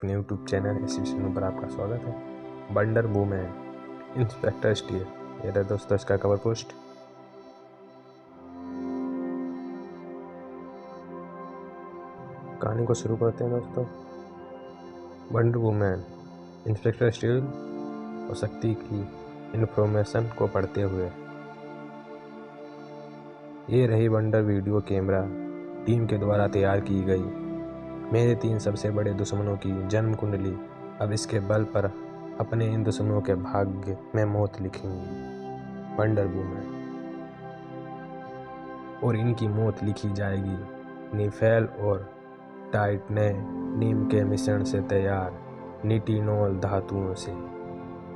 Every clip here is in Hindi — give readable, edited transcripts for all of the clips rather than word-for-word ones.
अपने यूट्यूब चैनल एसोसिएशन पर आपका स्वागत है। वंडर वुमन इंस्पेक्टर स्टील, ये रहा दोस्तों इसका कवर पोस्ट। कहानी को शुरू करते हैं दोस्तों। वंडर वुमन इंस्पेक्टर स्टील और शक्ति की इन्फॉर्मेशन को पढ़ते हुए। ये रही वंडर वीडियो कैमरा टीम के द्वारा तैयार की गई मेरे 3 सबसे बड़े दुश्मनों की जन्म कुंडली। अब इसके बल पर अपने इन दुश्मनों के भाग्य में मौत लिखेंगी वंडर वुमन, और इनकी मौत लिखी जाएगी निफेल और टाइटैनियम के मिश्रण से तैयार निटिनोल धातुओं से।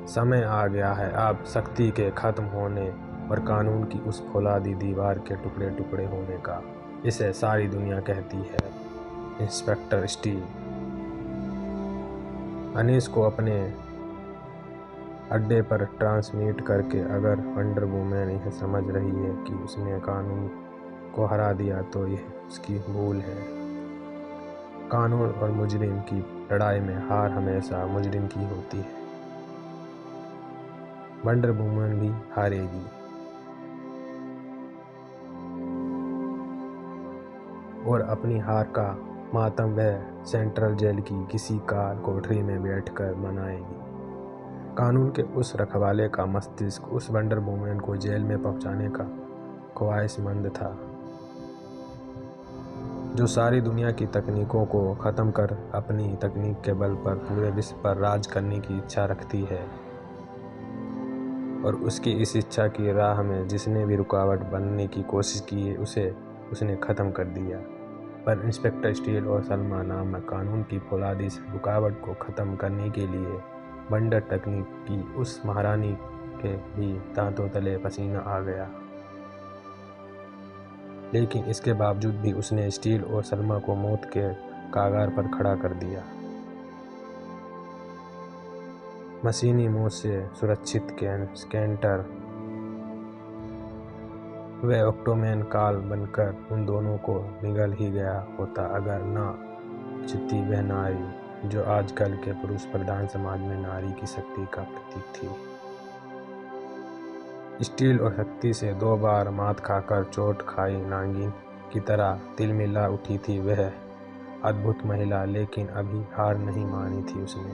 समय आ गया है अब शक्ति के खत्म होने और कानून की उस फौलादी दीवार के टुकड़े टुकड़े होने का। इसे सारी दुनिया कहती है इंस्पेक्टर स्टील। अनीस को अपने अड्डे पर ट्रांसमिट करके अगर वंडर वुमन यह समझ रही है कि उसने कानून को हरा दिया तो यह उसकी भूल है। कानून और मुजरिम की लड़ाई में हार हमेशा मुजरिम की होती है। वंडर वुमन भी हारेगी और अपनी हार का मातम वह सेंट्रल जेल की किसी कार कोठरी में बैठकर मनाएगी। कानून के उस रखवाले का मस्तिष्क उस वंडर वुमन को जेल में पहुंचाने का ख्वाहिशमंद था, जो सारी दुनिया की तकनीकों को ख़त्म कर अपनी तकनीक के बल पर पूरे विश्व पर राज करने की इच्छा रखती है। और उसकी इस इच्छा की राह में जिसने भी रुकावट बनने की कोशिश की है उसने ख़त्म कर दिया। पर इंस्पेक्टर स्टील और सलमा नामक कानून की फौलादी से रुकावट को ख़त्म करने के लिए वंडर तकनीक की उस महारानी के भी दांतों तले पसीना आ गया। लेकिन इसके बावजूद भी उसने स्टील और सलमा को मौत के कागार पर खड़ा कर दिया। मशीनी मौत से सुरक्षित स्कैंटर वह ऑक्टोमैन काल बनकर उन दोनों को निगल ही गया होता अगर ना चित्ती वह नारी जो आजकल के पुरुष प्रधान समाज में नारी की शक्ति का प्रतीक थी। स्टील और शक्ति से 2 बार मात खाकर चोट खाई नागिन की तरह तिलमिला उठी थी वह अद्भुत महिला, लेकिन अभी हार नहीं मानी थी उसने।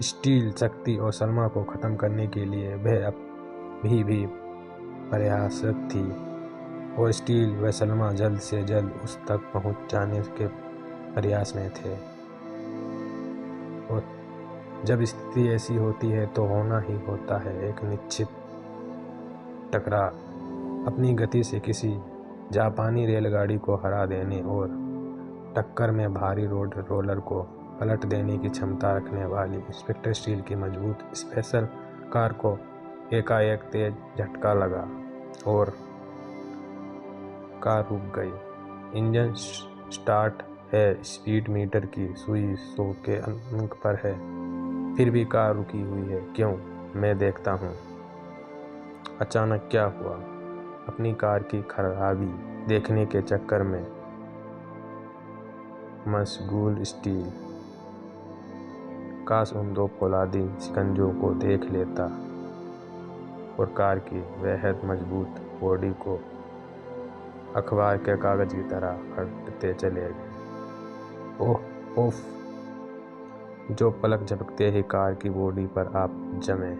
स्टील, शक्ति और सलमा को ख़त्म करने के लिए वह अभी भी प्रयासरत थी और स्टील व सलमा जल्द से जल्द उस तक पहुंच जाने के प्रयास में थे। और जब स्थिति ऐसी होती है तो होना ही होता है एक निश्चित टकराव। अपनी गति से किसी जापानी रेलगाड़ी को हरा देने और टक्कर में भारी रोलर को पलट देने की क्षमता रखने वाली इंस्पेक्टर स्टील की मजबूत स्पेशल कार को एकाएक तेज झटका लगा और कार रुक गई। इंजन स्टार्ट है, स्पीड मीटर की सुई 100 के अंक पर है, फिर भी कार रुकी हुई है। क्यों? मैं देखता हूँ। अचानक क्या हुआ? अपनी कार की खराबी देखने के चक्कर में मशगूल स्टील काश उन 2 फौलादी शिकंजों को देख लेता और कार की बेहद मजबूत बॉडी को अखबार के कागज की तरह फटते चले गए। ओह ओफ! जो पलक झपकते ही कार की बॉडी पर आप जमे।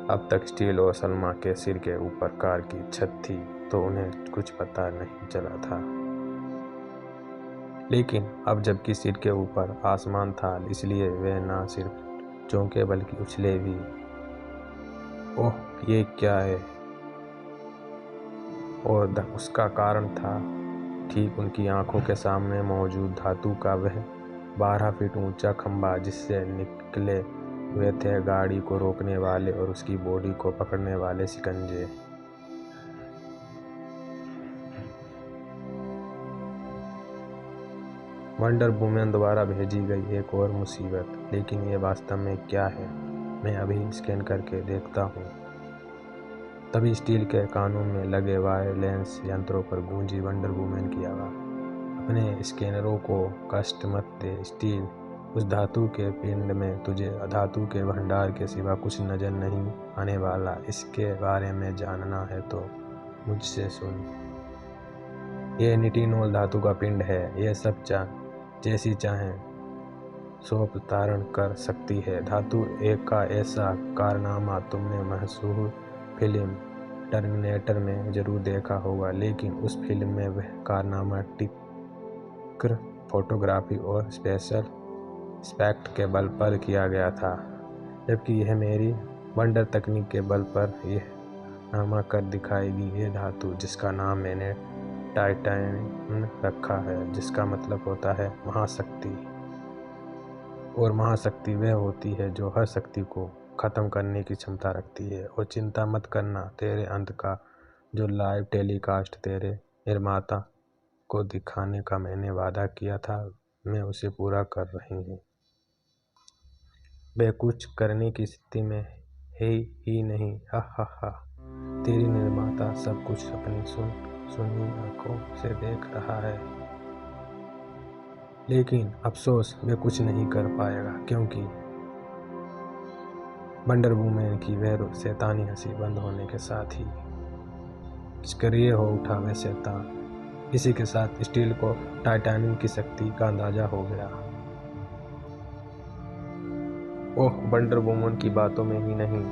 अब तक स्टील और सलमा के सिर के ऊपर कार की छत थी तो उन्हें कुछ पता नहीं चला था, लेकिन अब जबकि सिर के ऊपर आसमान था इसलिए वे ना सिर्फ चौंके बल्कि उछले भी। ओह, ये क्या है? और उसका कारण था ठीक उनकी आंखों के सामने मौजूद धातु का वह 12 फीट ऊंचा खंभा, जिससे निकले हुए थे गाड़ी को रोकने वाले और उसकी बॉडी को पकड़ने वाले शिकंजे। वंडर वुमन द्वारा भेजी गई एक और मुसीबत। लेकिन ये वास्तव में क्या है? मैं अभी स्कैन करके देखता हूँ। तभी स्टील के कानून में लगे वायरलेस यंत्रों पर गूंजी वंडर वुमन की आवाज़। अपने स्कैनरों को कष्ट मत दे स्टील। उस धातु के पिंड में तुझे धातु के भंडार के सिवा कुछ नजर नहीं आने वाला। इसके बारे में जानना है तो मुझसे सुन। यह निटिनोल धातु का पिंड है। यह सब जैसी चाहे सोप धारण कर सकती है। धातु एक का ऐसा कारनामा तुमने मशहूर फिल्म टर्मिनेटर में जरूर देखा होगा, लेकिन उस फिल्म में वह कारनामा टिक्र फोटोग्राफी और स्पेशल इफेक्ट के बल पर किया गया था, जबकि यह मेरी वंडर तकनीक के बल पर यह नामा कर दिखाएगी। ये धातु जिसका नाम मैंने टाइटैनियम रखा है, जिसका मतलब होता है महाशक्ति, और महाशक्ति वह होती है जो हर शक्ति को खत्म करने की क्षमता रखती है। और चिंता मत करना, तेरे अंत का जो लाइव टेलीकास्ट तेरे निर्माता को दिखाने का मैंने वादा किया था, मैं उसे पूरा कर रही हूँ। वे कुछ करने की स्थिति में है ही नहीं। हा हा हा। तेरी निर्माता सब कुछ अपनी सुनी आंखों से देख रहा है, लेकिन अफसोस वे कुछ नहीं कर पाएगा, क्योंकि वंडर वुमन की वह शैतानी हंसी बंद होने के साथ ही निष्क्रिय हो उठा वह शैतान। इसी के साथ स्टील को टाइटैनियम की शक्ति का अंदाजा हो गया। ओह, वंडर वुमन की बातों में ही नहीं,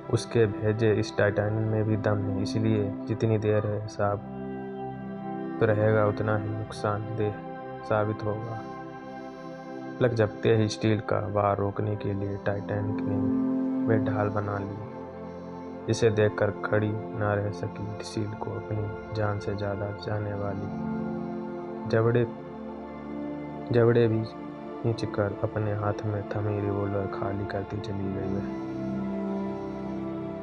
उसके भेजे इस टाइटैनियम में भी दम है। इसलिए जितनी देर है साहब रहेगा उतना ही नुकसानदेह साबित होगा। पलक झपकते ही स्टील का वार रोकने के लिए टाइटैनियम ने वह ढाल बना ली, जिसे देखकर खड़ी न रह सकी। स्टील को अपनी जान से ज्यादा चाहने वाली जबड़े भी खींचकर अपने हाथ में थमी रिवॉल्वर खाली करती चली गई वह,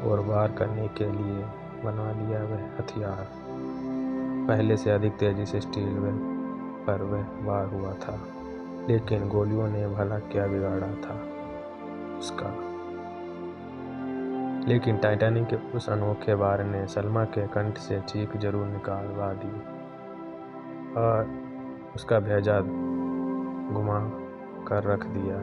और वार करने के लिए बना लिया वह हथियार। पहले से अधिक तेजी से स्टील पर वह वार हुआ था, लेकिन गोलियों ने भला क्या बिगाड़ा था उसका। लेकिन टाइटैनियम के उस अनोखे वार ने सलमा के कंठ से चीख जरूर निकालवा दी, और उसका भेजा घुमा कर रख दिया,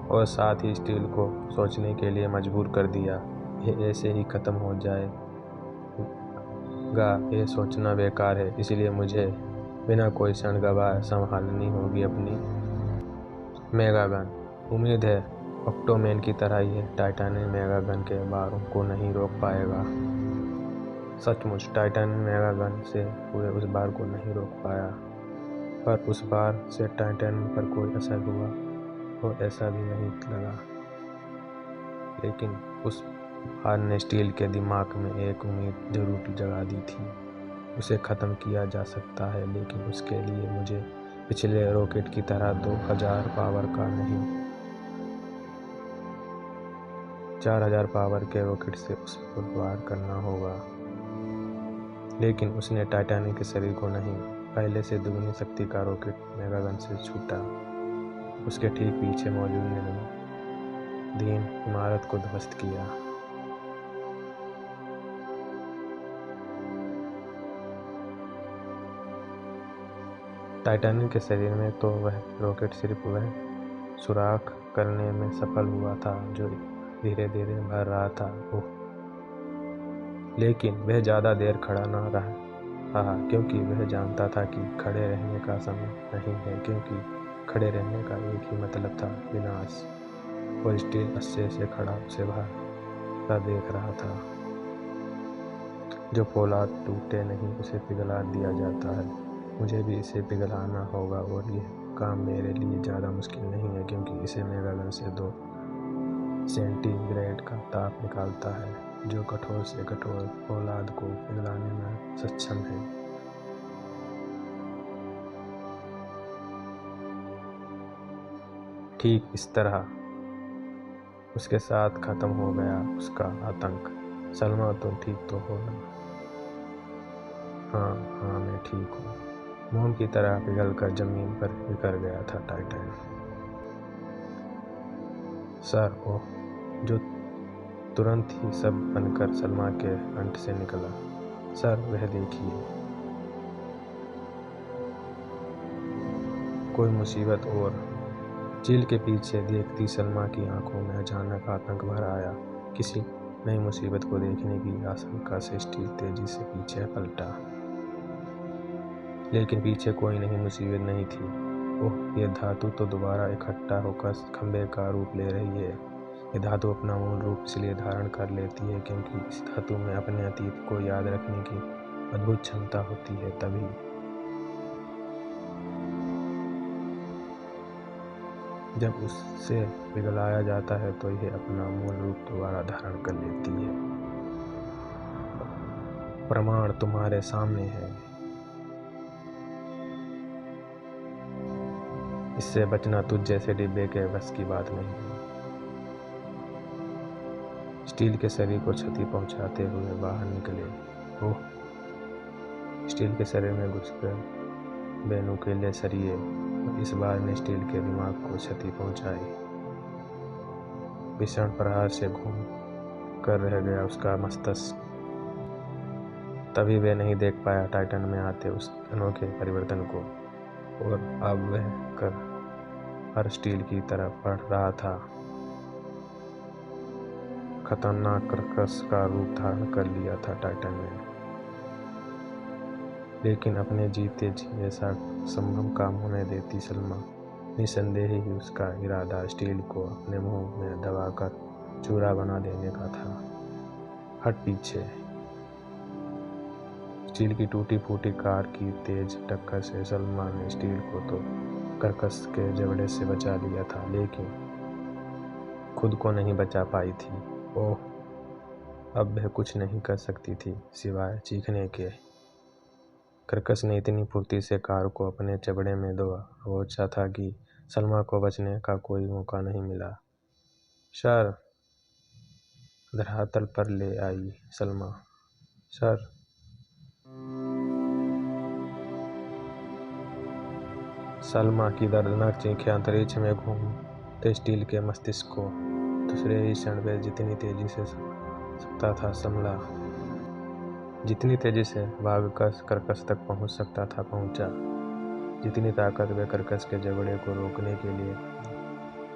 और साथ ही स्टील को सोचने के लिए मजबूर कर दिया। यह ऐसे ही खत्म हो जाएगा, यह सोचना बेकार है। इसलिए मुझे बिना कोई क्षण गवाए संभालनी होगी अपनी मेगा गन। उम्मीद है ऑक्टोमैन की तरह यह टाइटैनियम मेगा गन के वारों को नहीं रोक पाएगा। सचमुच टाइटैनियम मेगा गन से हुए उस बार को नहीं रोक पाया, पर उस बार से टाइटैनियम पर कोई असर हुआ और ऐसा भी नहीं लगा। लेकिन उस बार ने स्टील के दिमाग में एक उम्मीद जरूर जगा दी थी। उसे ख़त्म किया जा सकता है, लेकिन उसके लिए मुझे पिछले रॉकेट की तरह 2000 पावर का नहीं, 4000 पावर के रॉकेट से उस पर वार करना होगा। लेकिन उसने टाइटैनियम के शरीर को नहीं, पहले से दुगनी शक्ति का रॉकेट मेगागन से छूटा। उसके ठीक पीछे मौजूद निर्माणाधीन इमारत को ध्वस्त किया। टाइटैनियम के शरीर में तो वह रॉकेट सिर्फ वह सुराख करने में सफल हुआ था जो धीरे धीरे भर रहा था। लेकिन वह ज़्यादा देर खड़ा न रहा, क्योंकि वह जानता था कि खड़े रहने का समय नहीं है, क्योंकि खड़े रहने का एक ही मतलब था, विनाश। और स्टील अस्से से खड़ा उसे भरा देख रहा था। जो फौलाद टूटे नहीं उसे पिघला दिया जाता है। मुझे भी इसे पिघलाना होगा, और यह काम मेरे लिए ज़्यादा मुश्किल नहीं है, क्योंकि इसे मेगागन से 2 सेंटीग्रेड का ताप निकालता है, जो कठोर से कठोर फौलाद को पिघलाने में सक्षम है। ठीक इस तरह उसके साथ खत्म हो गया उसका आतंक। सलमा, तुम ठीक तो हो ना? हाँ, मैं ठीक हूँ। मोम की तरह पिघलकर जमीन पर बिखर गया था टाइटैनियम। सर, ओह, जो तुरंत ही सब बनकर सलमा के कंठ से निकला। सर वह देखिए, कोई मुसीबत। और चील के पीछे देखती सलमा की आंखों में अचानक आतंक भर आया। किसी नई मुसीबत को देखने की आशंका से स्टील तेजी से पीछे पलटा, लेकिन पीछे कोई नई मुसीबत नहीं थी। ओह, ये धातु तो दोबारा इकट्ठा होकर खंभे का रूप ले रही है। ये धातु अपना मूल रूप इसलिए धारण कर लेती है क्योंकि इस धातु में अपने अतीत को याद रखने की अद्भुत क्षमता होती है। तभी जब उससे पिघलाया जाता है तो यह अपना मूल रूप दोबारा धारण कर लेती है। प्रमाण तुम्हारे सामने है। इससे बचना तुझ जैसे डिब्बे के बस की बात नहीं है। स्टील के शरीर को क्षति पहुंचाते हुए बाहर निकले। ओह, स्टील के शरीर में घुसकर बेनुकीले सरिये, और इस बार ने स्टील के दिमाग को क्षति पहुंचाई। भीषण प्रहार से घूम कर रह गया उसका मस्तिष्क। तभी वह नहीं देख पाया टाइटन में आते उस अनोखे परिवर्तन को, और अब वह कर हर स्टील की तरफ बढ़ रहा था। खतरनाक कर्कश का रूप धारण कर लिया था टाइटन ने, लेकिन अपने जीते जी ऐसा संभव काम होने देती सलमा। निसंदेह ही उसका इरादा स्टील को अपने मुंह में दबाकर चूरा बना देने का था। हट पीछे। स्टील की टूटी फूटी कार की तेज टक्कर से सलमा ने स्टील को तो कर्कश के जबड़े से बचा लिया था, लेकिन खुद को नहीं बचा पाई थी। ओह, अब वह कुछ नहीं कर सकती थी सिवाय चीखने के। कर्कश ने इतनी फुर्ती से कार को अपने जबड़े में दबोचा था कि सलमा को बचने का कोई मौका नहीं मिला। सर, धरातल पर ले आई सलमा। सर। सलमा की दर्दनाक चीखें अंतरिक्ष में घूमते स्टील के मस्तिष्क को दूसरे ही क्षण वह जितनी तेजी से सकता था संभला, जितनी तेजी से भागकर कर्कश तक पहुंच सकता था पहुंचा, जितनी ताकत वह कर्कश के जबड़े को रोकने के लिए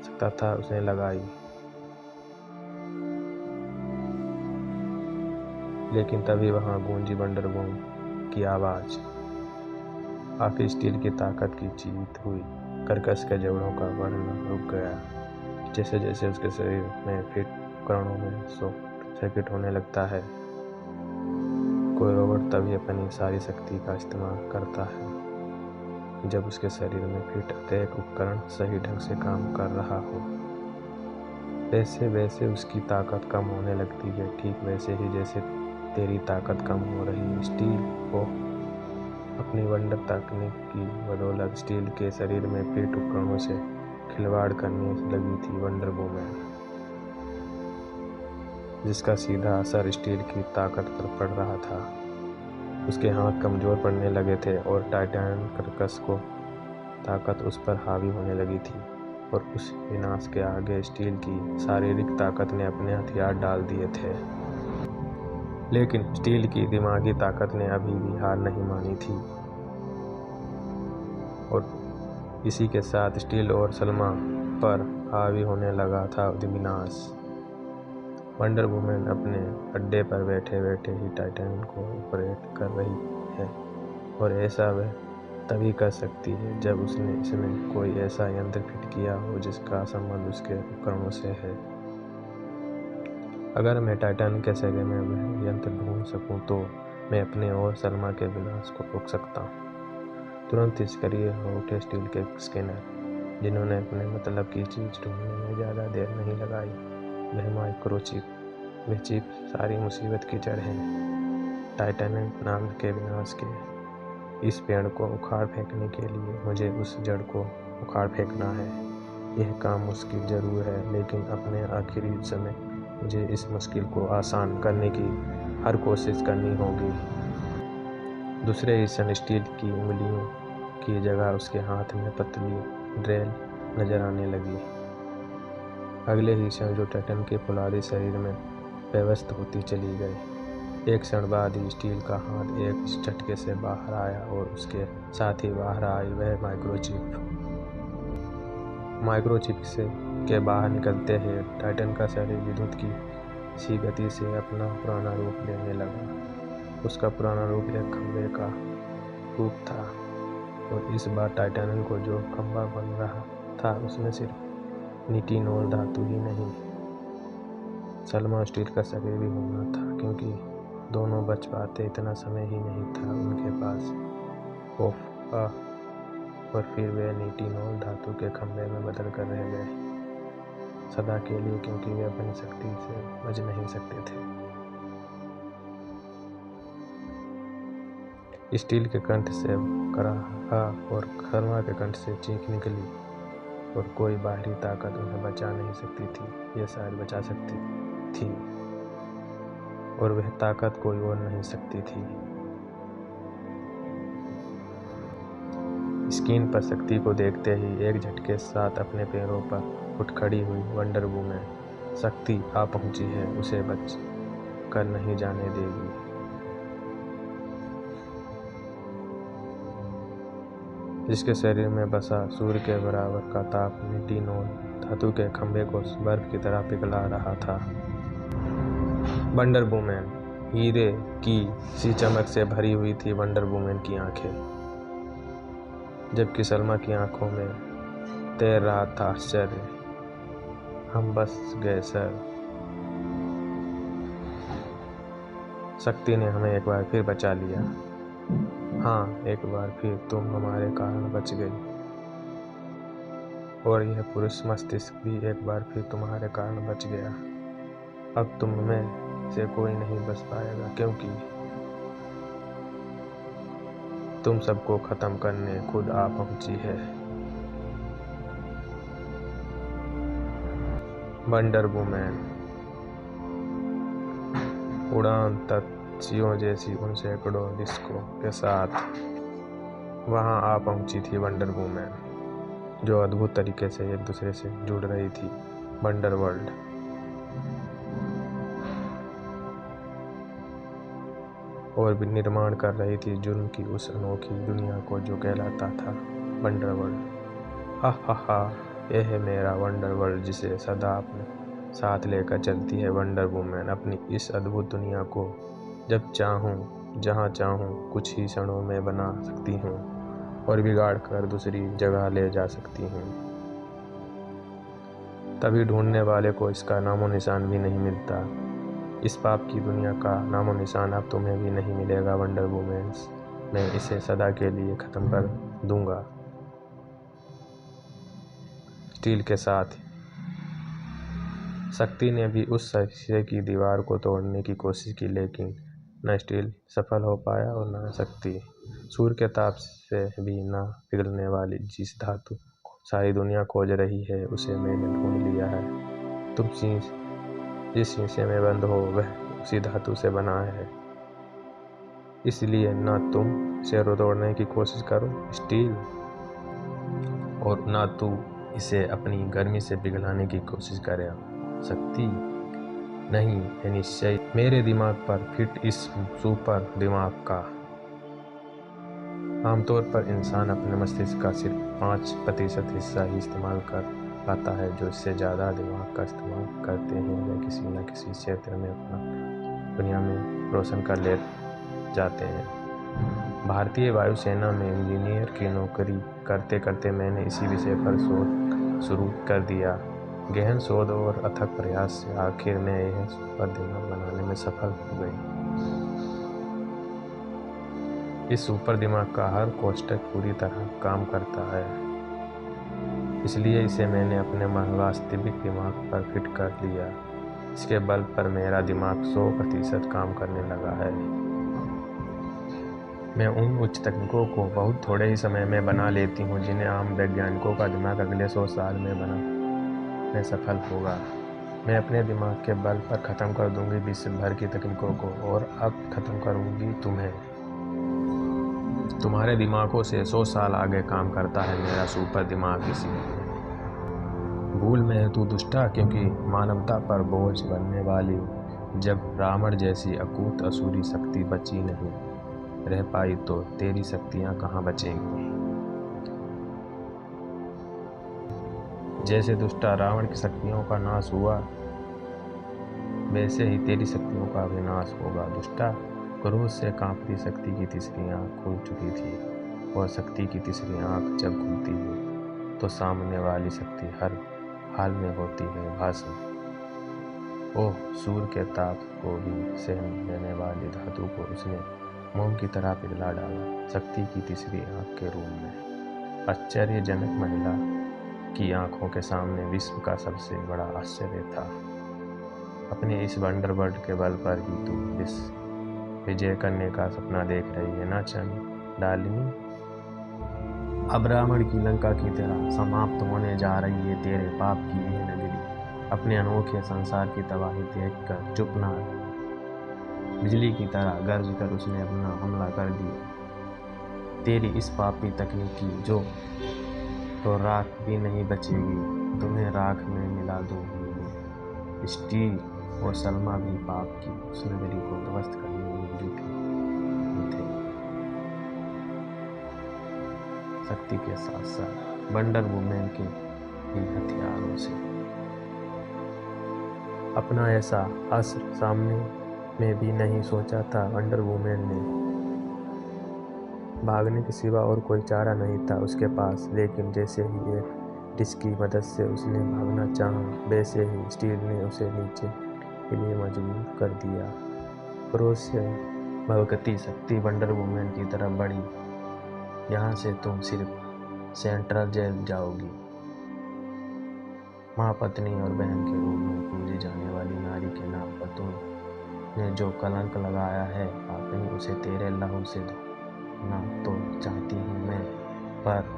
सकता था उसने लगाई। लेकिन तभी वहां गूंजी वंडरवुमन की आवाज। आखिर स्टील की ताकत की जीत हुई। कर्कश के जबड़ों का बढ़ना रुक गया। जैसे जैसे उसके शरीर में फिट उपकरणों में सर्किट होने लगता है। कोई रोबोट तभी अपनी सारी शक्ति का इस्तेमाल करता है जब उसके शरीर में फिट प्रत्येक उपकरण सही ढंग से काम कर रहा हो। वैसे वैसे उसकी ताकत कम होने लगती है, ठीक वैसे ही जैसे तेरी ताकत कम हो रही है। स्टील को अपनी वंडर तकनीक की बदौलत स्टील के शरीर में फिट उपकरणों से खिलवाड़ करने लगी थी वंडर वुमन, जिसका सीधा असर स्टील की ताकत पर पड़ रहा था। उसके हाथ कमजोर पड़ने लगे थे और टाइटन कर्कश को ताकत उस पर हावी होने लगी थी, और उस विनाश के आगे स्टील की शारीरिक ताकत ने अपने हथियार डाल दिए थे। लेकिन स्टील की दिमागी ताकत ने अभी भी हार नहीं मानी थी, और इसी के साथ स्टील और सलमा पर हावी होने लगा था विनाश। वंडर वुमन अपने अड्डे पर बैठे बैठे ही टाइटन को ऑपरेट कर रही है, और ऐसा वह तभी कर सकती है जब उसने इसमें कोई ऐसा यंत्र फिट किया हो जिसका संबंध उसके उपकरणों से है। अगर मैं टाइटन के शरीर में वह यंत्र ढूंढ सकूं तो मैं अपने और सलमा के विनाश को रोक सकता हूं। तुरंत निष्क्रिय हो उठे स्टील के स्कैनर, जिन्होंने अपने मतलब की चीज ढूंढने में ज़्यादा देर नहीं लगाई। वह माइक्रोचिप, वह चिप सारी मुसीबत की जड़ है। टाइटन नाम के विनाश के इस पेड़ को उखाड़ फेंकने के लिए मुझे उस जड़ को उखाड़ फेंकना है। यह काम मुश्किल जरूर है, लेकिन अपने आखिरी समय मुझे इस मुश्किल को आसान करने की हर कोशिश करनी होगी। दूसरे ही क्षण स्टील की उंगलियों की जगह उसके हाथ में पतली ड्रिल नजर आने लगी। अगले ही क्षण जो टाइटन के फुलादी शरीर में व्यवस्थित होती चली गई। एक क्षण बाद ही स्टील का हाथ एक झटके से बाहर आया और उसके साथ ही बाहर आई वह माइक्रोचिप से के बाहर निकलते ही टाइटन का शरीर विद्युत की सी गति से अपना पुराना रूप लेने लगा। उसका पुराना रूप एक खंभे का रूप था और इस बार टाइटैनियम को जो खंभा बन रहा था उसमें सिर्फ निटिनोल धातु ही नहीं, सल्मा स्टील का शरीर भी होना था, क्योंकि दोनों बच पाते इतना समय ही नहीं था उनके पास। और फिर वे निटिनोल धातु के खंभे में बदल कर रह गए सदा के लिए, क्योंकि वे अपनी शक्ति से बच नहीं सकते थे। स्टील के कंठ से कराहा और सल्मा के कंठ से चीख निकली और कोई बाहरी ताकत उन्हें बचा नहीं सकती थी। ये शायद बचा सकती थी और वह ताकत कोई और नहीं सकती थी। स्क्रीन पर शक्ति को देखते ही एक झटके साथ अपने पैरों पर उठ खड़ी हुई वंडर वुमन। शक्ति आ पहुंची है, उसे बच कर नहीं जाने देगी। जिसके शरीर में बसा सूर्य के बराबर का ताप निटिनोल धातु के खंभे को बर्फ की तरह पिघला रहा था। वंडर वुमन, हीरे की सी चमक से भरी हुई थी वंडर वुमन की आंखें, जबकि सल्मा की आंखों में तैर रहा था आश्चर्य। हम बच गए सर, शक्ति ने हमें एक बार फिर बचा लिया। हाँ, एक बार फिर तुम हमारे कारण बच गई, और यह पुरुष मस्तिष्क भी एक बार फिर तुम्हारे कारण बच गया। अब तुम में से कोई नहीं बच पाएगा, क्योंकि तुम सबको खत्म करने खुद आ पहुंची है। वंडर वुमन उड़ान तत्सियों जैसी उन सैकड़ों डिस्कों के साथ वहां आ पहुंची थी वंडर वुमन, जो अद्भुत तरीके से एक दूसरे से जुड़ रही थी। वंडर वर्ल्ड और भी निर्माण कर रही थी जुर्म की उस अनोखी दुनिया को जो कहलाता था वंडर वर्ल्ड। हा हा हा, यह है मेरा वंडर वर्ल्ड, जिसे सदा अपने साथ लेकर चलती है वंडर वुमन। अपनी इस अद्भुत दुनिया को जब चाहूँ जहाँ चाहूँ कुछ ही क्षणों में बना सकती हूँ और बिगाड़ कर दूसरी जगह ले जा सकती हूँ। तभी ढूंढने वाले को इसका नामो निशान भी नहीं मिलता। इस पाप की दुनिया का नामो निशान अब तुम्हें भी नहीं मिलेगा वंडर वुमन। मैं इसे सदा के लिए खत्म कर दूंगा। स्टील के साथ शक्ति ने भी उस शीशे की दीवार को तोड़ने की कोशिश की, लेकिन न स्टील सफल हो पाया और न शक्ति। सूर्य के ताप से भी न पिघलने वाली जिस धातु को सारी दुनिया खोज रही है, उसे मैंने ढूंढ लिया है। तुम जिस शीशे में बंद हो वह उसी धातु से बना है, इसलिए न तुम इसे तोड़ने की कोशिश करो स्टील, और न तू इसे अपनी गर्मी से पिघलाने की कोशिश करे शक्ति। नहीं है निश्चय मेरे दिमाग पर फिट इस सुपर दिमाग का। आमतौर पर इंसान अपने मस्तिष्क का सिर्फ 5% हिस्सा ही इस्तेमाल कर पाता है। जो इससे ज़्यादा दिमाग का इस्तेमाल करते हैं वे किसी न किसी क्षेत्र में अपना दुनिया में रोशन कर ले जाते हैं। भारतीय वायुसेना में इंजीनियर की नौकरी करते करते मैंने इसी विषय पर शोध शुरू कर दिया। गहन शोध और अथक प्रयास से आखिर में यह सुपर दिमाग बनाने में सफल हो गई। इस सुपर दिमाग का हर कोष्ठक पूरी तरह काम करता है, इसलिए इसे मैंने अपने वास्तविक दिमाग पर फिट कर लिया। इसके बल पर मेरा दिमाग 100% काम करने लगा है। मैं उन उच्च तकनीकों को बहुत थोड़े ही समय में बना लेती हूँ जिन्हें आम वैज्ञानिकों का दिमाग अगले 100 साल में बनाने सफल होगा। मैं अपने दिमाग के बल पर ख़त्म कर दूंगी विश्व भर की तकनीकों को, और अब ख़त्म करूंगी तुम्हें। तुम्हारे दिमागों से 100 साल आगे काम करता है मेरा सुपर दिमाग। इसीलिए भूल में है तू दुष्टा, क्योंकि मानवता पर बोझ बनने वाली जब रावण जैसी अकूत असुरी शक्ति बची नहीं रह पाई तो तेरी शक्तियां कहाँ बचेंगी। जैसे दुष्टा रावण की शक्तियों का नाश हुआ वैसे ही तेरी शक्तियों का विनाश होगा। दुष्टा, क्रोध से कांपती शक्ति की तीसरी आंख खुल चुकी थी और शक्ति की तीसरी आंख जब खुलती है तो सामने वाली शक्ति हर हाल में होती है भाषण। ओह, सूर्य के ताप को भी सहन लेने वाली धातु को उसने मोम की तरह पिघला डाला, शक्ति की तीसरी आंख के रूप में। आश्चर्यजनक महिला की आंखों के सामने विश्व का सबसे बड़ा आश्चर्य था। अपने इस वंडरबर्ड के बल पर ही तू विश्व विजय करने का सपना देख रही है ना डालिनी। अब रावण की लंका की तरह समाप्त होने जा रही है तेरे पाप की यह नगरी। अपने अनोखे संसार की तबाही देखकर चुप ना रही। बिजली की तरह गर्ज कर उसने अपना हमला कर दिया। तेरी इस पापी तकनीकी जो तो राख भी नहीं बचेगी, तुम्हें राख में मिला दूंगी। स्टीव और सलमा भी पाप की उस नगरी को ध्वस्त करने में जुटे थे, शक्ति के साथ साथ वंडर वुमेन के भी हथियारों से। अपना ऐसा अस्त्र सामने में भी नहीं सोचा था वंडर वुमेन ने। भागने के सिवा और कोई चारा नहीं था उसके पास, लेकिन जैसे ही एक डिस्क की मदद से उसने भागना चाहा वैसे ही स्टील ने उसे नीचे के लिए मजबूर कर दिया। क्रोध से भड़कती शक्ति वंडर वुमेन की तरफ बढ़ी। यहाँ से तुम सिर्फ सेंट्रल जेल जाओगी। माँ, पत्नी और बहन के रूप में पूजी जाने वाली नारी के नाम पर तुमने जो कलंक लगाया है, आपने उसे तेरे लहू से धोना तो चाहती हूँ मैं, पर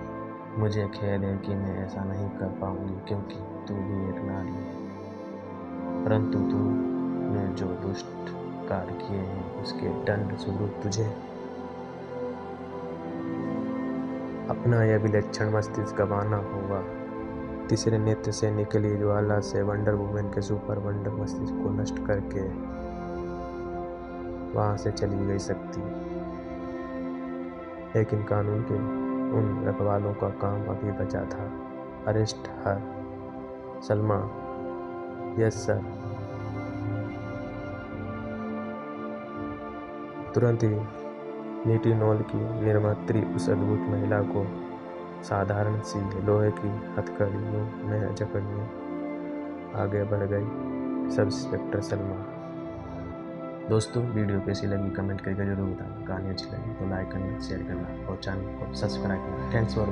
मुझे खेद है कि मैं ऐसा नहीं कर पाऊंगी क्योंकि तू भी एक नारी है। परंतु तूने जो दुष्ट कार्य किए हैं उसके दंड स्वरूप तुझे अपना यह विलक्षण मस्तिष्क गंवाना होगा। तीसरे नेत्र से निकली ज्वाला से वंडर वुमेन के सुपर वंडर मस्तिष्क को नष्ट करके वहां से चली गई शक्ति। लेकिन कानून के उन रखवालों का काम अभी बचा था। Arrest her. Salma. Yes sir. तुरंत ही निटिनोल की निर्मात्री उस अद्भुत महिला को साधारण सी लोहे की हथकड़ियों में जकड़ने आगे बढ़ गई। Sub inspector Salma. दोस्तों, वीडियो कैसी लगी कमेंट करके जरूर बताना। कहानी अच्छी लगी तो लाइक करना, शेयर करना और चैनल को सब्सक्राइब करना। Thanks for